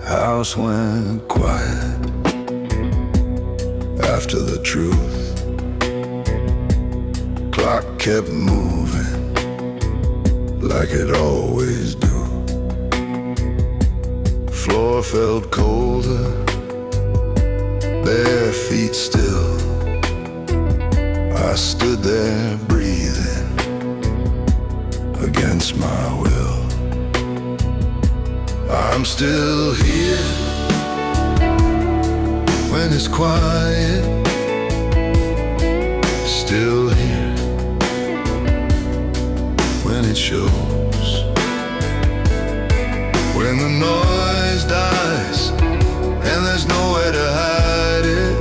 House went quiet after the truth. Clock kept moving like it always do. Floor felt colder, bare feet still. I stood there breathing against my will. I'm still here when it's quiet, still here when it shows. When the noise dies and there's nowhere to hide it,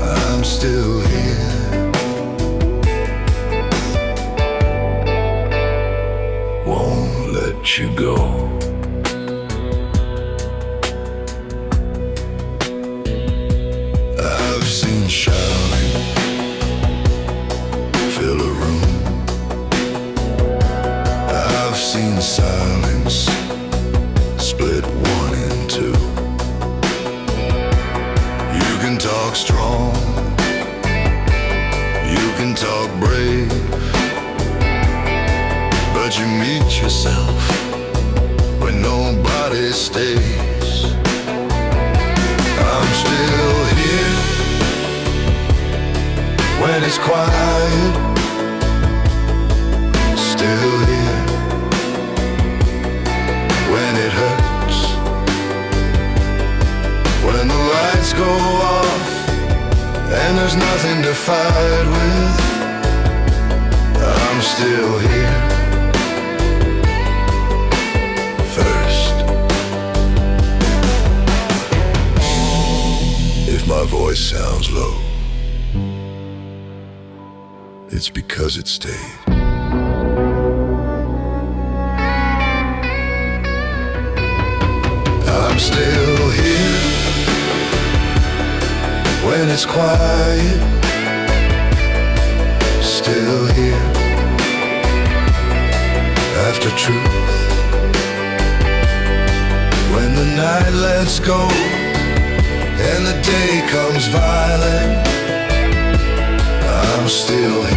I'm still here. Won't let you go. I've seen shouting fill a room. I've seen silence split one in two. You can talk strong, you can talk brave, but you meet yourself when nobody stays. I'm still here when it's quiet, still here when it hurts. When the lights go off and there's nothing to fight with, I'm still here. First, if my voice sounds low, it's because it stayed. I'm still here when it's quiet, still here after truth. When the night lets go and the day comes violent, I'm still here.